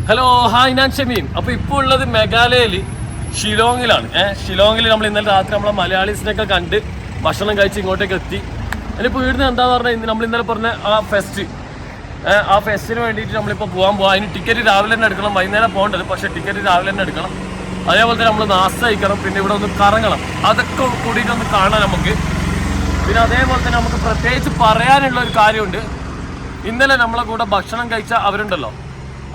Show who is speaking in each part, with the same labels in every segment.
Speaker 1: Hello hi, ഞാൻ ഷമീം. അപ്പോൾ ഇപ്പോൾ ഉള്ളത് മേഘാലയയിൽ ഷിലോങ്ങിലാണ്. ഷിലോങ്ങിൽ നമ്മൾ ഇന്നലെ രാത്രി നമ്മളെ മലയാളീസിനൊക്കെ കണ്ട് ഭക്ഷണം കഴിച്ച് ഇങ്ങോട്ടേക്ക് എത്തി. ഇനിയിപ്പോൾ ഇവിടുന്ന് എന്താന്ന് പറഞ്ഞാൽ നമ്മൾ ഇന്നലെ പറഞ്ഞ ആ ഫെസ്റ്റിന് വേണ്ടിയിട്ട് നമ്മളിപ്പോൾ പോകാൻ അതിന് ടിക്കറ്റ് രാവിലെ തന്നെ എടുക്കണം. വൈകുന്നേരം പോകേണ്ടത്, പക്ഷേ ടിക്കറ്റ് രാവിലെ തന്നെ എടുക്കണം. അതേപോലെ തന്നെ നമ്മൾ നാസ്ത കഴിക്കണം, പിന്നെ ഇവിടെ ഒന്ന് കറങ്ങണം. അതൊക്കെ കൂടിയിട്ടൊന്ന് കാണാൻ നമുക്ക്. പിന്നെ അതേപോലെ തന്നെ നമുക്ക് പ്രത്യേകിച്ച് പറയാനുള്ള ഒരു കാര്യമുണ്ട്. ഇന്നലെ നമ്മളെ കൂടെ ഭക്ഷണം കഴിച്ച അവരുണ്ടല്ലോ,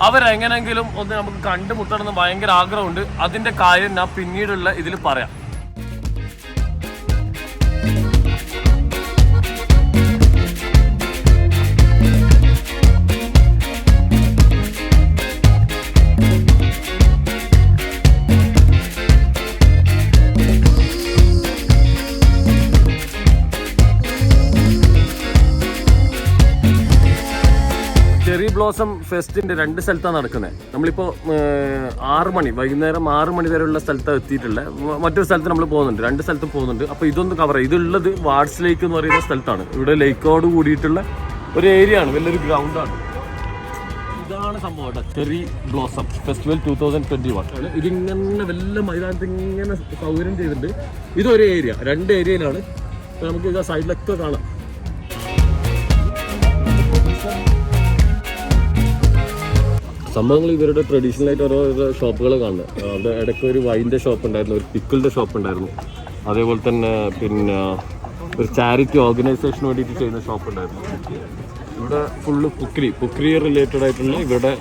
Speaker 1: അവരെങ്ങനെങ്കിലും ഒന്ന് നമുക്ക് കണ്ടുമുട്ടണമെന്ന് ഭയങ്കര ആഗ്രഹമുണ്ട്. അതിൻ്റെ കാര്യം ഞാൻ പിന്നീടുള്ള ഇതിൽ പറയാം. ചെറി ബ്ലോസം ഫെസ്റ്റിൻ്റെ 2 സ്ഥലത്താണ് നടക്കുന്നത്. നമ്മളിപ്പോൾ 6 മണി, വൈകുന്നേരം 6 മണി വരെയുള്ള സ്ഥലത്താണ് എത്തിയിട്ടുള്ളത്. മറ്റൊരു സ്ഥലത്ത് നമ്മൾ പോകുന്നുണ്ട്, 2 സ്ഥലത്തും പോകുന്നുണ്ട്. അപ്പോൾ ഇതൊന്ന് കവർ ചെയ്യും. ഇതുള്ളത് വാർഡ്സ് ലേക്ക് എന്ന് പറയുന്ന സ്ഥലത്താണ്. ഇവിടെ ലേക്കോട് കൂടിയിട്ടുള്ള ഒരു ഏരിയ ആണ്, വലിയൊരു ഗ്രൗണ്ടാണ്. ഇതാണ് സംഭവം കേട്ടോ, ചെറി ബ്ലോസം ഫെസ്റ്റിവൽ 2021. ഇതിങ്ങനെ വല്ല മൈതാനത്ത് ഇങ്ങനെ സൗകര്യം ചെയ്തിട്ടുണ്ട്. ഇതൊരു ഏരിയ, 2 ഏരിയയിലാണ്. നമുക്ക് ഇത് സൈഡിലൊക്കെ കാണാം. സംഭവങ്ങൾ ഇവരുടെ ട്രഡീഷണൽ ആയിട്ട് ഓരോ ഷോപ്പുകൾ കാണുന്നത്. അവിടെ ഇടയ്ക്ക് ഒരു വൈൻ്റെ ഷോപ്പ് ഉണ്ടായിരുന്നു, ഒരു പിക്കിളിൻ്റെ ഷോപ്പ് ഉണ്ടായിരുന്നു. അതേപോലെ തന്നെ പിന്നെ ഒരു ചാരിറ്റി ഓർഗനൈസേഷന് വേണ്ടിയിട്ട് ചെയ്യുന്ന ഷോപ്പ് ഉണ്ടായിരുന്നു. ഇവിടെ ഫുള്ള് കുക്കറി റിലേറ്റഡ് ആയിട്ടുള്ള ഇവരുടെ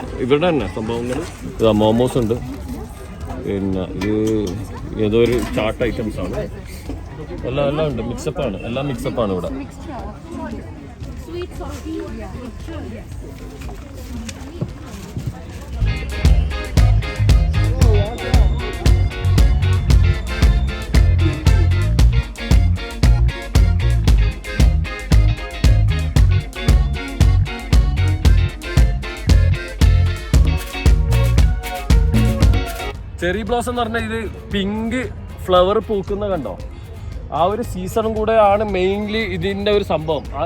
Speaker 1: തന്നെ സംഭവങ്ങൾ. ഇതാ മോമോസ് ഉണ്ട്, പിന്നെ ഇത് ഏതോ ഒരു ചാട്ട് ഐറ്റംസ് ആണ്. എല്ലാം ഉണ്ട്, മിക്സപ്പാണ്, എല്ലാം മിക്സപ്പാണ് ഇവിടെ. ചെറി ബ്ലോസം എന്ന് പറഞ്ഞാൽ ഇത് പിങ്ക് ഫ്ലവർ പൂക്കുന്ന കണ്ടോ, ആ ഒരു സീസണും കൂടെ ആണ് മെയിൻലി ഇതിൻ്റെ ഒരു സംഭവം. ആ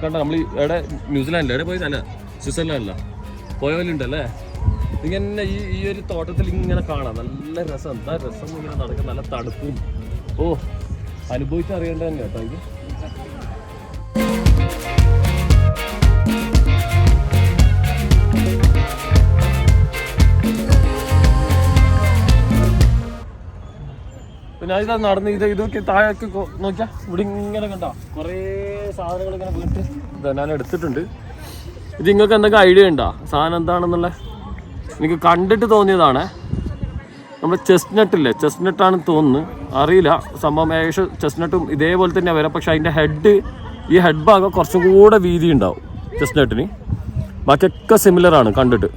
Speaker 1: കണ്ടോ, നമ്മൾ ഇവിടെ ന്യൂസിലാൻഡിൽ എവിടെ പോയതല്ല, സ്വിറ്റ്സർലാൻഡില്ല പോയവരുണ്ടല്ലേ. ഇങ്ങനെ ഈ ഒരു തോട്ടത്തിൽ ഇങ്ങനെ കാണാം, നല്ല രസം. എന്താ രസം ഇങ്ങനെ നടക്കും, നല്ല തണുപ്പും. അനുഭവിച്ചറിയേണ്ടത് തന്നെ കേട്ടോ ഇത്. പിന്നെ ഇതാ നടന്ന് ഇതൊക്കെ താഴേക്ക് നോക്കിയാൽ ഇവിടെ ഇങ്ങനെ കണ്ടോ കുറേ സാധനങ്ങൾ ഇങ്ങനെ വീട്ട് ഇതാ ഞാൻ എടുത്തിട്ടുണ്ട്. ഇത് നിങ്ങൾക്ക് എന്തൊക്കെ ഐഡിയ ഉണ്ടോ സാധനം എന്താണെന്നുള്ള? എനിക്ക് കണ്ടിട്ട് തോന്നിയതാണ്. നമ്മൾ ചെസ്റ്റ്നട്ടില്ലേ, ചെസ്റ്റ്നട്ടാണെന്ന് തോന്നുന്നു, അറിയില്ല സംഭവം. ഏകദേശം ചെസ്റ്റ്നട്ടും ഇതേപോലെ തന്നെ വരാം, പക്ഷെ അതിൻ്റെ ഈ ഹെഡ് ഭാഗം കുറച്ചും കൂടെ വീതി ഉണ്ടാവും ചെസ്റ്റ്നട്ടിന്. ബാക്കിയൊക്കെ സിമിലറാണ് കണ്ടിട്ട്.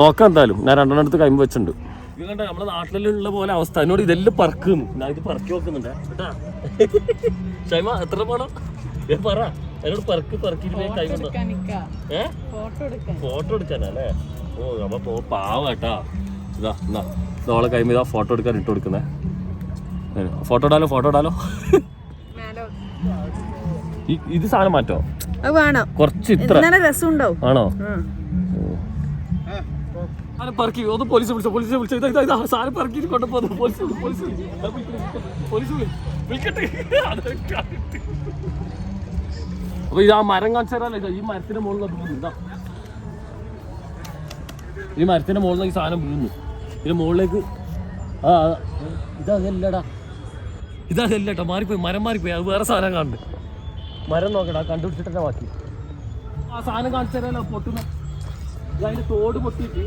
Speaker 1: നോക്കാം എന്തായാലും. ഞാൻ 2 എടുത്ത് കൈമ്പ് വെച്ചിട്ടുണ്ട്. ഇത് കണ്ട നമ്മുടെ നാട്ടിലുള്ള പോലെ അവസ്ഥ. എന്നോട് ഇതെല്ലാം പറക്കുന്നു, ഞാൻ ഇത് പറക്കി നോക്കുന്നുണ്ട് കേട്ടാ. ഷൈമ എത്ര പോണം പറ, എന്നോട് പറക്കിട്ട് കൈ ഫോട്ടോ എടുക്കാനല്ലേ? അപ്പൊ പാവ കേട്ടാ. ഇതാ നോളെ കൈമ ഇതാ ഫോട്ടോ എടുക്കാൻ ഇട്ട് കൊടുക്കുന്നേ. ഫോട്ടോ ഇടാലോ. ഇത് സാധനം മാറ്റോ കുറച്ച് ഇത്ര ആണോ? പറക്കി ഒന്ന് പോലീസ് വിളിച്ചു ഇതാ സാധനം പറക്കിട്ട് കൊണ്ടുപോകുന്നു. പോലീസ് വിളിക്കട്ടെ. അപ്പൊ ഇത് ആ മരം കാണിച്ചാലോ, ഈ മരത്തിന്റെ മുകളിൽ ഇതാ, ഈ മരത്തിന്റെ മുകളിൽ ഈ സാധനം വീഴുന്നു. ഇതിന്റെ മുകളിലേക്ക് ഇതല്ലടാ മാറിപ്പോയി, മരം മാറിപ്പോയി. അത് വേറെ സാധനം കാണുന്നുണ്ട്. മരം നോക്കടാ, കണ്ടുപിടിച്ചിട്ടെ ബാക്കി. ആ സാധനം കാണിച്ചു തരാലോ, പൊട്ടുന്ന അതിന്റെ തോട് പൊട്ടിയിട്ട്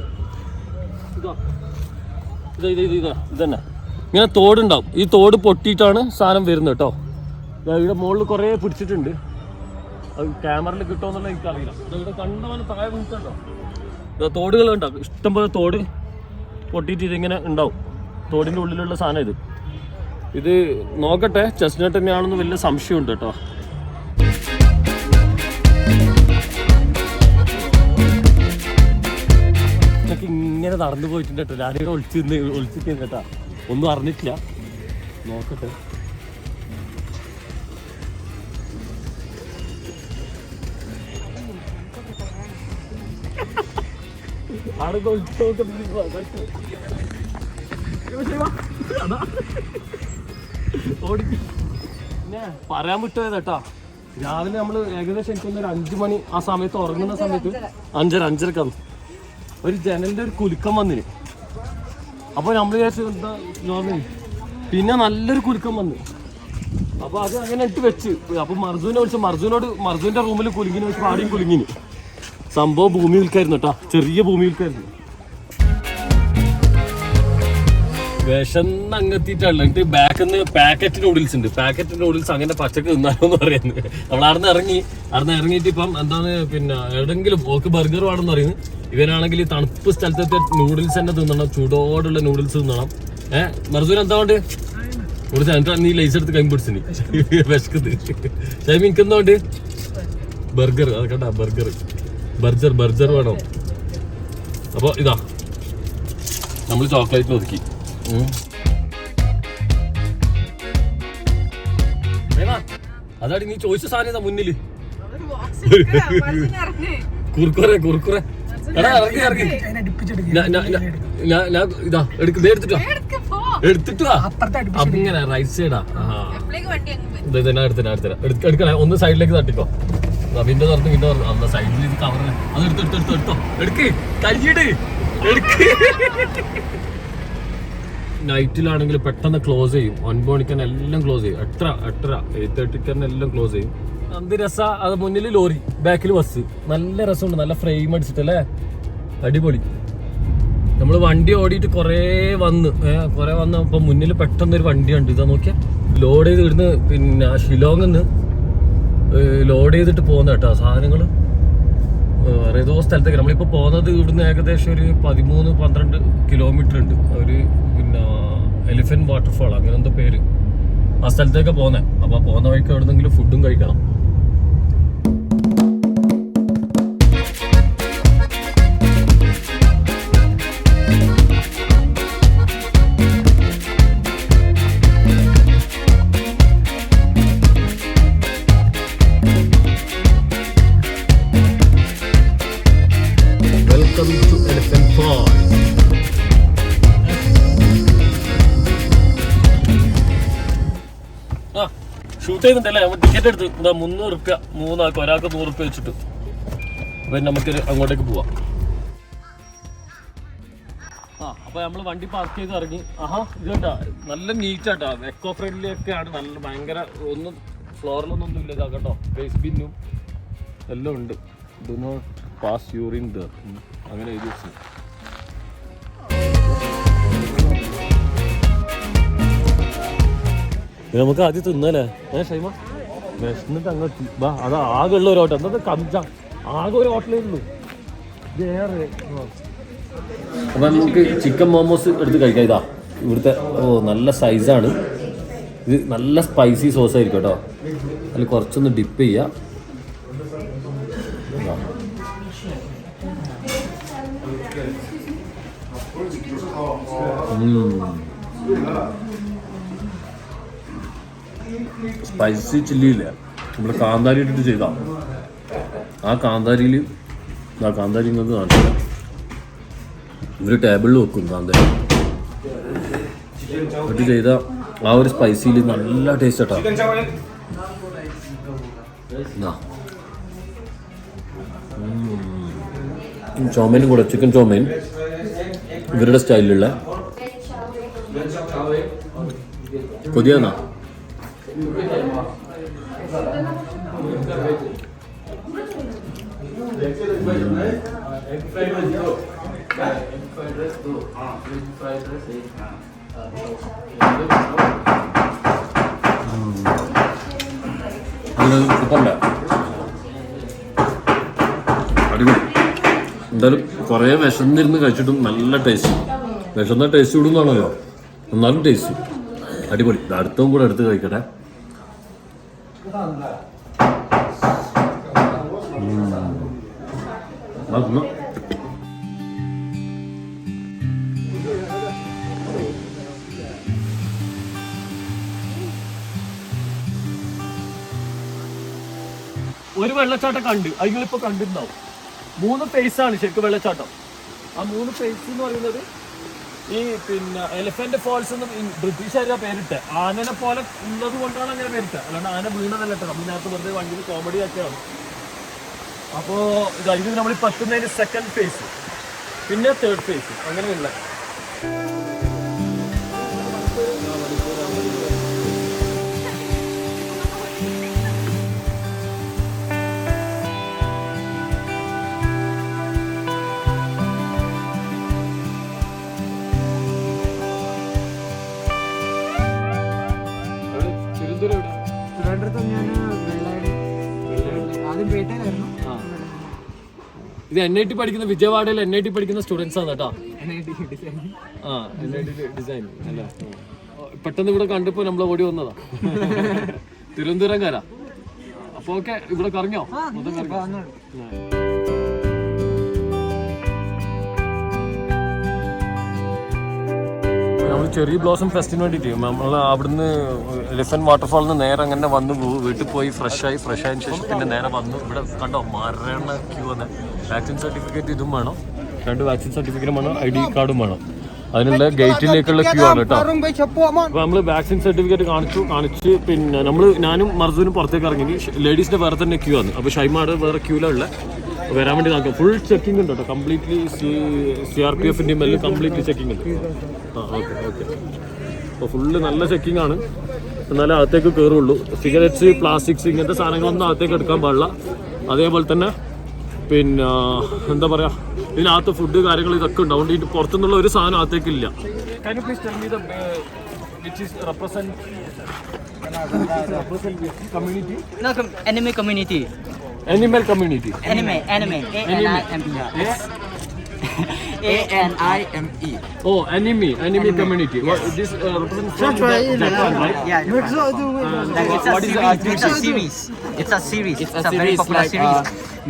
Speaker 1: ഇതന്നെ ഇങ്ങനെ തോടുണ്ടാവും. ഈ തോട് പൊട്ടിയിട്ടാണ് സാധനം വരുന്നത് കേട്ടോ. ഇവിടെ മുകളിൽ കുറേ പിടിച്ചിട്ടുണ്ട്. അത് ക്യാമറയിൽ കിട്ടുമെന്നുള്ള എനിക്കറിയില്ല. ഇവിടെ കണ്ടവന് താഴെ വീട്ടുണ്ടോ, തോടുകളുണ്ടാവും, ഇഷ്ടംപോലെ തോട് പൊട്ടിയിട്ട് ഇതിങ്ങനെ ഉണ്ടാവും. തോടിൻ്റെ ഉള്ളിലുള്ള സാധനം ഇത് നോക്കട്ടെ, ചെസ്റ്റ്നട്ട് തന്നെയാണെന്ന് വലിയ സംശയമുണ്ട് കേട്ടോ. ഇങ്ങനെ നടന്നു പോയിട്ടുണ്ട് കേട്ടോ. ഞാനിവിടെ ഒളിച്ചിട്ട് കേട്ടാ, ഒന്നും അറിഞ്ഞിട്ടില്ല. നോക്കട്ടെ. പിന്നെ പറയാൻ വിട്ടുപോയതാ, രാവിലെ നമ്മള് ഏകദേശം എനിക്കൊന്നൊരു 5 മണി ആ സമയത്ത് ഉറങ്ങുന്ന സമയത്ത് 5:30 ഒരു ജനലിന്റെ ഒരു കുലുക്കം വന്നിന്. അപ്പൊ നമ്മൾ വിചാരിച്ചു എന്താ നോർമലി, പിന്നെ നല്ലൊരു കുലുക്കം വന്നു. അപ്പൊ അത് അങ്ങനെ ഇട്ട് വെച്ച്. അപ്പൊ മർജുവിനെ വിളിച്ച് മർജുവിന്റെ റൂമിൽ കുലുങ്ങിന് വെച്ച് ആടെയും കുലുങ്ങിന്. സംഭവം ഭൂമി വിൽക്കായിരുന്നു കേട്ടോ, ചെറിയ ഭൂമി വിൽക്കായിരുന്നു. വിശന്ന് അങ്ങെത്തിയിട്ടുള്ള എന്നിട്ട് ബാക്കിന്ന് പാക്കറ്റ് നൂഡിൽസ് ഉണ്ട്. പാക്കറ്റ് നൂഡിൽസ് അങ്ങനെ പച്ചക്ക് തിന്നാലോ എന്ന് പറയുന്നത്. നമ്മൾ അവിടെ ഇറങ്ങിയിട്ട് ഇപ്പം എന്താണ് പിന്നെ എവിടെങ്കിലും ഓക്ക് ബർഗർ വേണമെന്ന് പറയുന്നത്. ഇവനാണെങ്കിൽ തണുപ്പ് സ്ഥലത്തെ നൂഡിൽസ് തന്നെ തിന്നണം, ചൂടോടുള്ള നൂഡിൽസ് തിന്നണം. മർജുൻ എന്താ കൊണ്ട് നൂഡിൽസ് എന്നിട്ട് നീ ലൈസ് എടുത്ത് കൈ പിടിച്ചിന് വിശക്കുന്നത്. ഷൈമി എനിക്ക് എന്തോണ്ട് ബർഗർ, അത് കേട്ടാ ബർഗർ വേണം. അപ്പോൾ ഇതാ നമ്മൾ ചോക്ലേറ്റിൽ ഒതുക്കി. അതാടി നീ ചോദിച്ച സാധനം മുന്നില് കുറുക്കുറെ എടാ ഇറങ്ങി ഇതാ എടുത്തിട്ടാ അങ്ങനെ റൈറ്റ് സൈഡാ. എടുക്കണേ, ഒന്ന് സൈഡിലേക്ക് തട്ടിക്കോ. വിൻഡോ തുറന്ന് അന്ന സൈഡിൽ ഇത് കവറില്ല. അത് എടുത്തോ എടുക്ക് കരിയിട്ട് എടുക്ക്. നൈറ്റിലാണെങ്കിൽ പെട്ടെന്ന് ക്ലോസ് ചെയ്യും. 9 മണിക്ക് തന്നെ എല്ലാം ക്ലോസ് ചെയ്യും. 8:30 തന്നെ എല്ലാം ക്ലോസ് ചെയ്യും. എന്ത് രസാ. അത് മുന്നിൽ ലോറി, ബാക്കിൽ ബസ്. നല്ല രസമുണ്ട്, നല്ല ഫ്രെയിം അടിച്ചിട്ടല്ലേ, അടിപൊളി. നമ്മൾ വണ്ടി ഓടിയിട്ട് കുറേ വന്നപ്പോൾ മുന്നിൽ പെട്ടെന്നൊരു വണ്ടി ഉണ്ട്. ഇതാ നോക്കിയാ ലോഡ് ചെയ്ത് ഇവിടുന്ന് പിന്നെ ഷിലോങ്ങിന്ന് ലോഡ് ചെയ്തിട്ട് പോകുന്ന കേട്ടോ സാധനങ്ങൾ. വേറെ ഏതോ സ്ഥലത്തേക്ക് നമ്മളിപ്പോൾ പോകുന്നത് ഇവിടുന്ന് ഏകദേശം ഒരു 13-12 കിലോമീറ്റർ ഉണ്ട്. ഒരു പിന്നെ എലിഫന്റ് വാട്ടർഫാൾ അങ്ങനെ എന്തോ പേര്, ആ സ്ഥലത്തേക്ക് പോകുന്നത്. അപ്പോൾ പോകുന്ന വഴിക്ക് എവിടെന്നെങ്കിലും ഫുഡും കഴിക്കണം. ഷൂട്ട് ചെയ്യുന്നുണ്ടല്ലേ, ടിക്കറ്റ് എടുത്ത് എന്താ 300 രൂപ, 3 ആൾക്ക്, ഒരാൾക്ക് 100 രൂപ വെച്ചിട്ട്. അപ്പം നമുക്ക് അങ്ങോട്ടേക്ക് പോവാം. അപ്പോൾ നമ്മൾ വണ്ടി പാർക്ക് ചെയ്ത് ഇറങ്ങി. ഇത് കേട്ടാ നല്ല നീറ്റാട്ടാ, എക്കോ ഫ്രണ്ട്ലി ഒക്കെയാണ്. നല്ല ഭയങ്കര ഒന്നും ഫ്ലോറിലൊന്നും ഇല്ല കേട്ടോ. വേസ്റ്റ് ബിന്നും എല്ലാം ഉണ്ട്. Do not pass urine there അങ്ങനെ എഴുതി വെച്ചു. നമുക്ക് ആദ്യം തിന്നല്ലേ ഷൈമ, വിശന്നിട്ട് അങ്ങോട്ട് ബാ. അത് ആകെ ഉള്ള ഒരു ഹോട്ടൽ, എന്താ കഞ്ച, ആകെ ഒരു ഹോട്ടലേ ഉള്ളൂ. അപ്പം നമുക്ക് ചിക്കൻ മോമോസ് എടുത്ത് കഴിക്കാം. ഇതാ ഇവിടുത്തെ, നല്ല സൈസാണ് ഇത്. നല്ല സ്പൈസി സോസ് ആയിരിക്കും കേട്ടോ. അതിൽ കുറച്ചൊന്ന് ഡിപ്പ് ചെയ്യാം. സ്പൈസി ചില്ലി ഇല്ല, നമ്മൾ കാന്താരി ഇട്ടിട്ട് ചെയ്താ. ആ കാന്താരി നിങ്ങൾക്ക് കാണിച്ചില്ല. ഇവർ ടേബിളിൽ വെക്കും കാന്താരി ഇട്ട് ചെയ്ത ആ ഒരു സ്പൈസിയിൽ നല്ല ടേസ്റ്റ് കേട്ടോ. ചോമേനും കൂടെ, ചിക്കൻ ചോമേൻ ഇവരുടെ സ്റ്റൈലിലുള്ള. കൊതിയാന്നാ കിട്ടണ്ട. അടിപൊളി. എന്തായാലും കുറേ വിശന്നിരുന്ന് കഴിച്ചിട്ടും നല്ല ടേസ്റ്റ്. വിശന്ന ടേസ്റ്റ് കൂടുന്നാണല്ലോ, എന്നാലും ടേസ്റ്റ് അടിപൊളി. അടുത്തവും കൂടെ എടുത്ത് കഴിക്കട്ടെ. ഒരു വെള്ളച്ചാട്ടം കണ്ട്, അതിങ്ങളിപ്പോ കണ്ടിട്ടുണ്ടാവും. 3 ഫേസാണ് ശരിക്കും വെള്ളച്ചാട്ടം. ആ 3 ഫേസ് എന്ന് പറയുന്നത് ഈ പിന്നെ എലിഫന്റ് ഫോൾസ് എന്ന് ബ്രിട്ടീഷുകാരുടെ പേരിട്ട് ആനനെ പോലെ ഉള്ളത് കൊണ്ടാണ് അങ്ങനെ പേരിട്ട്, അല്ലാണ്ട് ആന വീണതല്ല കേട്ടോ. നമ്മൾ നേരത്തെ വെറുതെ വണ്ടിയിൽ കോമഡി ആക്കിയാണ്. അപ്പോൾ ഇത് നമ്മൾ പറ്റുന്നതിന് സെക്കൻഡ് ഫേസ്, പിന്നെ തേർഡ് ഫേസ്, അങ്ങനെയുള്ള. ഇത് NIT പഠിക്കുന്ന വിജയവാഡയിൽ NIT പഠിക്കുന്ന സ്റ്റുഡൻസ് ആണ് കേട്ടോ. NIT ഡിസൈൻ അല്ല, പെട്ടെന്ന് ഇവിടെ കണ്ടപ്പോ നമ്മൾ ഓടി വന്നതാ. തിരുവനന്തപുരംകാരാ. അപ്പൊ ഓക്കെ, ഇവിടെ കറങ്ങിയോ? നമ്മൾ ചെറി ബ്ലോസം ഫെസ്റ്റിന് വേണ്ടിയിട്ട് നമ്മൾ അവിടുന്ന് എലിഫന്റ് വാട്ടർഫാളിൽ നിന്ന് നേരെ അങ്ങനെ വന്ന് വീട്ടിൽ പോയി ഫ്രഷ് ആയതിനു ശേഷം പിന്നെ നേരെ വന്നു. ഇവിടെ കണ്ടോ മരണ ക്യൂ വന്ന്. വാക്സിൻ സർട്ടിഫിക്കറ്റ് ഇതും വേണം, 2 വാക്സിൻ സർട്ടിഫിക്കറ്റും വേണം, ID കാർഡും വേണം. അതിനുള്ള ഗേറ്റിലേക്കുള്ള ക്യൂ ആണ് കേട്ടോ. അപ്പോൾ നമ്മൾ വാക്സിൻ സർട്ടിഫിക്കറ്റ് കാണിച്ച് പിന്നെ ഞാനും മർസൂനും പുറത്തേക്ക് ഇറങ്ങി. ലേഡീസിന്റെ വേറെ തന്നെ ക്യൂ ആണ്. അപ്പോൾ ഷൈമാട് വേറെ ക്യൂലുള്ള വരാൻ വേണ്ടി നോക്കാം. ഫുൾ ചെക്കിംഗ് ഉണ്ട് കേട്ടോ, കംപ്ലീറ്റ്ലി CRPFിൻ്റെയും എല്ലാം കംപ്ലീറ്റ്ലി ചെക്കിംഗ് ഉണ്ട്. ഓക്കെ അപ്പോൾ ഫുള്ള് നല്ല ചെക്കിംഗ് ആണ്, എന്നാലേ അകത്തേക്ക് കയറുള്ളൂ. സിഗരറ്റ്സ്, പ്ലാസ്റ്റിക്സ് ഇങ്ങനത്തെ സാധനങ്ങളൊന്നും അകത്തേക്ക് എടുക്കാൻ പാടില്ല. അതേപോലെ തന്നെ പിന്നെ എന്താ പറയുക, ഇതിനകത്ത് ഫുഡ് കാര്യങ്ങൾ ഇതൊക്കെ ഉണ്ട്. അതുകൊണ്ട് ഇത് പുറത്തുനിന്നുള്ള ഒരു സാധനം അകത്തേക്കില്ല. Can you please tell me which is represent community?
Speaker 2: No, anime community.
Speaker 1: Animal community.
Speaker 2: Anime. ANIME. ANIME.
Speaker 1: Oh, anime community. This represents Japan, right?
Speaker 2: Yeah. It's a series. It's a very popular series.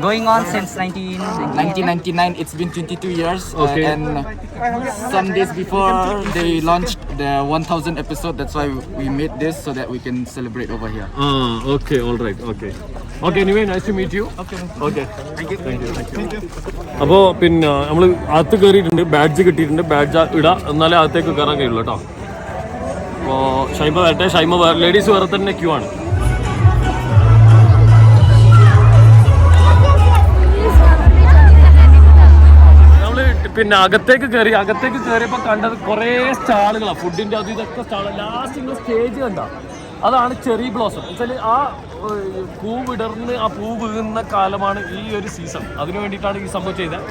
Speaker 2: Going on since
Speaker 3: 1999. It's been 22 years.
Speaker 1: Okay.
Speaker 3: And some days before they launched the 1000 episode. That's why we made this so that we can celebrate over here.
Speaker 1: Okay, all right. Okay, anyway, nice to meet you. Okay. Thank you. അപ്പോൾ പിന്നെ നമ്മൾ അകത്ത് കയറിയിട്ടുണ്ട്, badge കിട്ടിയിട്ടുണ്ട്. Badge ഇടാം, എന്നാലേ അകത്തേക്ക് കയറാൻ കഴിയുള്ളൂ കേട്ടോ. അപ്പോൾ ഷൈമ വരട്ടെ. ലേഡീസ് വേറെ തന്നെ ക്യൂ ആണ്. പിന്നെ അകത്തേക്ക് കയറിയപ്പോൾ കണ്ടത് കുറേ സ്റ്റാളുകളാണ്, ഫുഡിൻ്റെ അത് ഇതൊക്കെ സ്റ്റാൾ. ലാസ്റ്റ് നിങ്ങൾ സ്റ്റേജ് കണ്ട, അതാണ് ചെറി ബ്ലോസം. വെച്ചാൽ ആ പൂ വിടർന്ന് ആ പൂ വീഴുന്ന കാലമാണ് ഈ ഒരു സീസൺ. അതിനു വേണ്ടിയിട്ടാണ് ഈ സംഭവം ചെയ്തത്.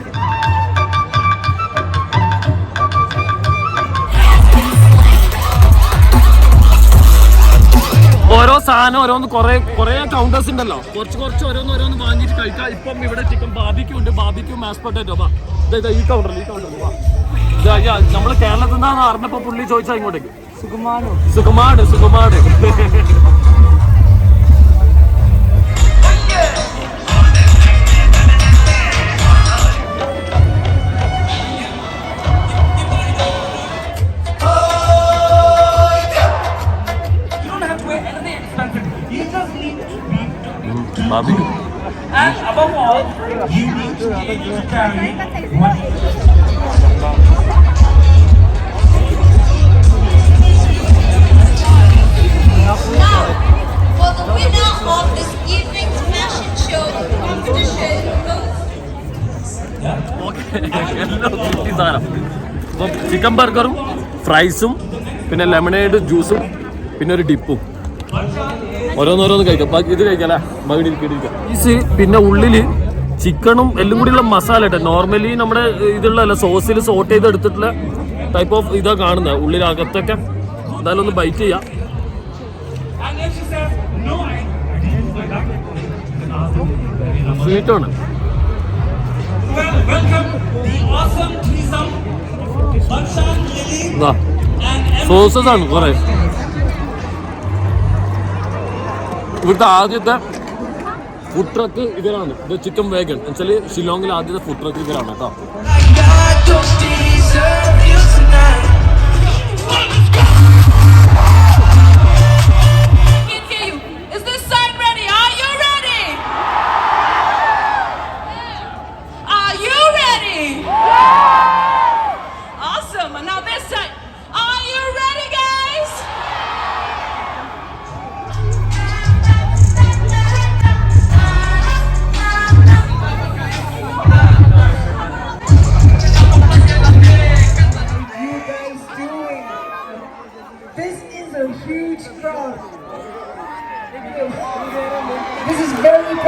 Speaker 1: ഓരോ സാധനം ഓരോന്ന് കുറേ കൗണ്ടേഴ്സ് ഉണ്ടല്ലോ, കുറച്ച് ഓരോന്ന് വാങ്ങിയിട്ട് കഴിക്കാം. ഇപ്പം ഇവിടെ ചിക്കൻ ബാർബിക്യൂ ഉണ്ട്, ബാർബിക്യൂ മാഷ് പൊട്ടാറ്റോ. ഈ കൗണ്ടറിൽ നമ്മൾ കേരളത്തിൽ നിന്നാണ് അറിഞ്ഞപ്പോൾ പുള്ളി ചോദിച്ചാൽ ഇങ്ങോട്ടേക്ക് സുകുമാട്. Barbecue.
Speaker 4: And above all, you need to be able to carry what
Speaker 5: Now, for the winner of this evening's fashion show competition goes.
Speaker 1: അപ്പം ചിക്കൻ ബർഗറും ഫ്രൈസും പിന്നെ ലെമണേഡ് ജ്യൂസും പിന്നെ ഒരു ഡിപ്പും ഓരോന്നോരോന്ന് കഴിക്കാം. ബാക്കി ഇത് കഴിക്കാല്ലേ, പീസ്. പിന്നെ ഉള്ളിൽ ചിക്കണും എല്ലാം കൂടിയുള്ള മസാല ഇട്ടെ. നോർമലി നമ്മുടെ ഇതുള്ള സോസിൽ സോട്ട് ചെയ്ത് എടുത്തിട്ടുള്ള ടൈപ്പ് ഓഫ് ഇതാ കാണുന്നത്. ഉള്ളിലകത്തൊക്കെ എന്തായാലും ഒന്ന് ബൈറ്റ് ചെയ്യാം. സ്വീറ്റാണ്. സോസസ് ആണ് കുറെ. ഇവിടുത്തെ ആദ്യത്തെ ഫുഡ് ട്രക്ക് ഇവരാണ്. ഇത് ചിക്കൻ വേഗൻ എന്നുവെച്ചാൽ ഷിലോങ്ങിൽ ആദ്യത്തെ ഫുഡ് ട്രക്ക് ഇവരാണ് കേട്ടോ.
Speaker 5: Are you ready?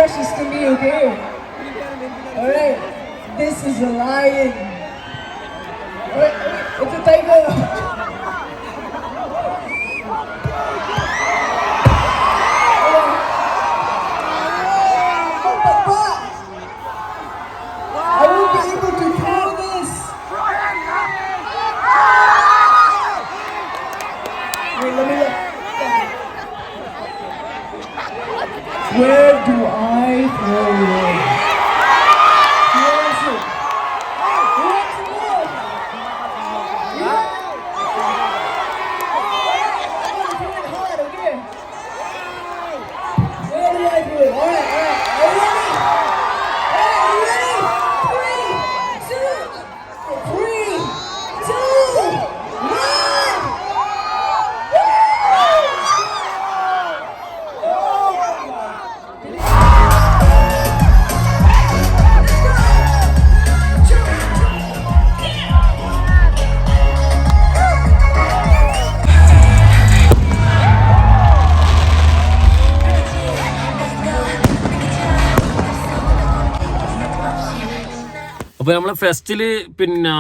Speaker 6: precious to me, okay? Alright, this is a lion. Alright, it's a tiger. I won't be able to throw this. Wait, let me look. Where do I throw it? Where is it? What's more? Yeah. I'm gonna throw it hard, okay? Where do I throw it? Alright. Are you ready? Are you ready? 3, 2, 1.
Speaker 1: അപ്പൊ നമ്മളെ ഫെസ്റ്റില് പിന്നെ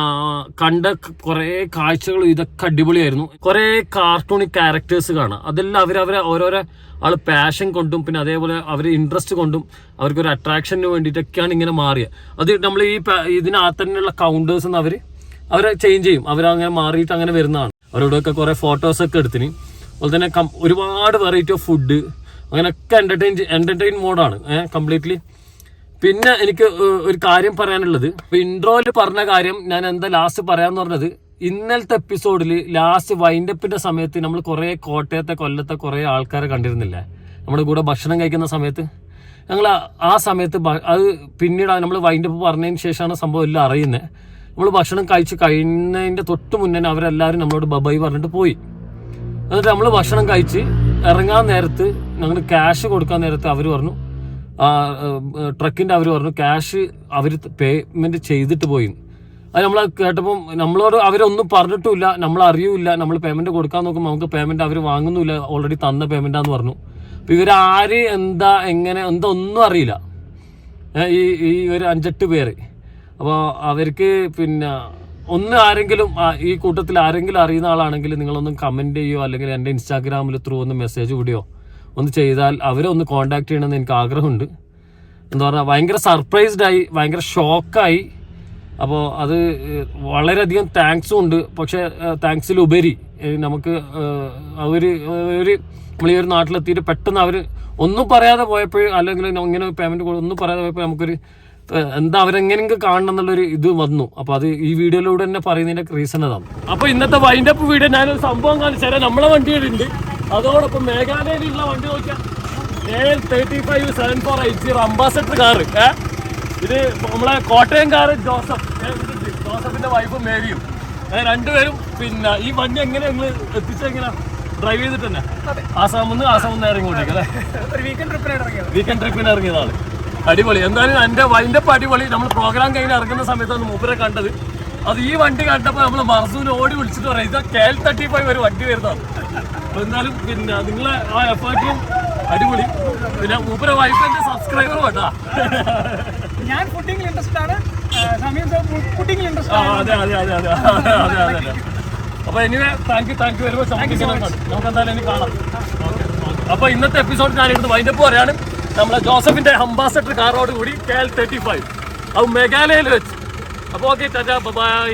Speaker 1: കണ്ട കുറെ കാഴ്ചകൾ ഇതൊക്കെ അടിപൊളിയായിരുന്നു. കുറെ കാർട്ടൂണിക് characters കാണാം. അതെല്ലാം അവരവരെ ഓരോരോ ആള് പാഷൻ കൊണ്ടും പിന്നെ അതേപോലെ അവർ ഇൻട്രസ്റ്റ് കൊണ്ടും അവർക്കൊരു അട്രാക്ഷന് വേണ്ടിയിട്ടൊക്കെയാണ് ഇങ്ങനെ മാറിയത്. അത് നമ്മൾ ഈ ഇതിനകത്ത് തന്നെയുള്ള കൗണ്ടേഴ്സ് അവരെ ചേഞ്ച് ചെയ്യും. അവരങ്ങനെ മാറിയിട്ട് അങ്ങനെ വരുന്നതാണ്. അവരോടൊക്കെ കുറെ ഫോട്ടോസൊക്കെ എടുത്തിന്. അതുപോലെ തന്നെ ഒരുപാട് വെറൈറ്റി ഓഫ് ഫുഡ് അങ്ങനെയൊക്കെ എന്റർടൈൻ മോഡാണ് കംപ്ലീറ്റ്ലി. പിന്നെ എനിക്ക് ഒരു കാര്യം പറയാനുള്ളത്, ഇൻട്രോയിൽ പറഞ്ഞ കാര്യം ഞാൻ എന്താ ലാസ്റ്റ് പറയാന്ന് പറഞ്ഞത്, ഇന്നലത്തെ എപ്പിസോഡിൽ ലാസ്റ്റ് വൈൻഡപ്പിന്റെ സമയത്ത് നമ്മൾ കുറെ കോട്ടയത്തെ കൊല്ലത്തെ കുറെ ആൾക്കാരെ കണ്ടിരുന്നില്ലേ നമ്മുടെ കൂടെ ഭക്ഷണം കഴിക്കുന്ന സമയത്ത്. ഞങ്ങൾ ആ സമയത്ത് അത് പിന്നീട് നമ്മൾ വൈൻഡപ്പ് പറഞ്ഞതിന് ശേഷമാണ് സംഭവം എല്ലാം അറിയുന്നത്. നമ്മൾ ഭക്ഷണം കഴിയുന്നതിന്റെ തൊട്ട് മുന്നേ അവരെല്ലാവരും നമ്മളോട് ബബായി പറഞ്ഞിട്ട് പോയി. എന്നിട്ട് നമ്മൾ ഭക്ഷണം കഴിച്ച് ഇറങ്ങാൻ നേരത്ത് ഞങ്ങൾ ക്യാഷ് കൊടുക്കാൻ നേരത്ത് അവർ പറഞ്ഞു, ട്രക്കിന്റെ അവർ പറഞ്ഞു ക്യാഷ് അവർ പേയ്മെന്റ് ചെയ്തിട്ട് പോയി. അത് നമ്മൾ കേട്ടപ്പം നമ്മളോട് അവരൊന്നും പറഞ്ഞിട്ടുമില്ല, നമ്മൾ അറിയൂല. നമ്മൾ പേയ്മെന്റ് കൊടുക്കാൻ നോക്കുമ്പോൾ നമുക്ക് പേയ്മെന്റ് അവർ വാങ്ങുന്നില്ല, ഓൾറെഡി തന്ന പേയ്മെന്റാന്ന് പറഞ്ഞു. അപ്പൊ ഇവരാര് എന്താ എങ്ങനെ എന്താ ഒന്നും അറിയില്ല ഈ ഒരു 5-8 പേര്. അപ്പോൾ അവർക്ക് പിന്നെ ആരെങ്കിലും ഈ കൂട്ടത്തിൽ ആരെങ്കിലും അറിയുന്ന ആളാണെങ്കിൽ നിങ്ങളൊന്നും കമന്റ് ചെയ്യോ അല്ലെങ്കിൽ എൻ്റെ ഇൻസ്റ്റാഗ്രാമിൽ ത്രൂ ഒന്ന് മെസ്സേജ് വിടുകയോ ഒന്ന് ചെയ്താൽ അവരെ ഒന്ന് കോണ്ടാക്ട് ചെയ്യണമെന്ന് എനിക്ക് ആഗ്രഹമുണ്ട്. എന്താ പറയുക, ഭയങ്കര സർപ്രൈസ്ഡായി, ഭയങ്കര ഷോക്കായി. അപ്പോൾ അത് വളരെയധികം താങ്ക്സും ഉണ്ട്. പക്ഷേ താങ്ക്സിലുപരി നമുക്ക് നമ്മൾ ഈ ഒരു നാട്ടിലെത്തിയിട്ട് പെട്ടെന്ന് അവർ ഒന്നും പറയാതെ പോയപ്പോൾ, അല്ലെങ്കിൽ ഇങ്ങനെ പേയ്മെന്റ് ഒന്നും പറയാതെ പോയപ്പോൾ നമുക്കൊരു എന്താ അവരെങ്ങനെയെങ്കിലും കാണണം എന്നുള്ളൊരു ഇത് വന്നു. അപ്പോൾ അത് ഈ വീഡിയോയിലൂടെ തന്നെ പറയുന്നതിൻ്റെ റീസൺ അതാണ്. അപ്പോൾ ഇന്നത്തെ വൈൻഡപ്പ് വീഡിയോ ഞാനൊരു സംഭവം കാണിച്ചു തരാം. നമ്മളെ വണ്ടികളുണ്ട്, അതോടൊപ്പം മേഘാലയയിലുള്ള വണ്ടി നോക്കിയാൽ AL35 7480 അംബാസഡർ കാറ്. ഇത് നമ്മളെ കോട്ടയം കാറ് ജോസഫിന്റെ വൈഫും മേരിയും രണ്ടുപേരും. പിന്നെ ഈ വണ്ടി എങ്ങനെ നിങ്ങൾ എത്തിച്ചെങ്ങനെ ഡ്രൈവ് ചെയ്തിട്ട് തന്നെ ആസാമെന്ന് നേരം ഇങ്ങോട്ടേക്ക് അല്ലേ, വീക്കെൻഡ് ട്രിപ്പിന് ഇറങ്ങിയതാണ്. അടിപൊളി. എന്തായാലും എൻ്റെ വൈൻഡപ്പ് അടിപൊളി. നമ്മൾ പ്രോഗ്രാം കഴിഞ്ഞ് ഇറങ്ങുന്ന സമയത്താണ് മൂപ്പരെ കണ്ടത്. അത് ഈ വണ്ടി കണ്ടപ്പോൾ നമ്മൾ മർസൂന് ഓടി വിളിച്ചിട്ട് പറയാം ഇത് KL35 ഒരു വണ്ടി വരുന്നതാണ്. അപ്പോൾ എന്തായാലും പിന്നെ നിങ്ങളെ ആ എഫേർട്ടും അടിപൊളി. പിന്നെ മൂപ്പരെ വൈഫിന്റെ സബ്സ്ക്രൈബർ വേണ്ടാ.
Speaker 7: ഞാൻ ഫുഡിംഗ് ഇൻട്രസ്റ്റ് ആണ്, ഫുഡിംഗ് ഇൻട്രസ്റ്റ്.
Speaker 1: അതെ. അപ്പോൾ anyway thank you very much. നമുക്ക് എന്തായാലും ഇനി കാണാം. അപ്പോൾ ഇന്നത്തെ എപ്പിസോഡ് ഞാനിവിടെ വൈൻഡപ്പ് പറയാണ്. നമ്മളെ ജോസഫിന്റെ അംബാസഡർ കാറോട് കൂടി KL35 അത് മേഘാലയയിൽ വെച്ച്. അപ്പോൾ ഓക്കെ, ടാറ്റാ, ബൈ.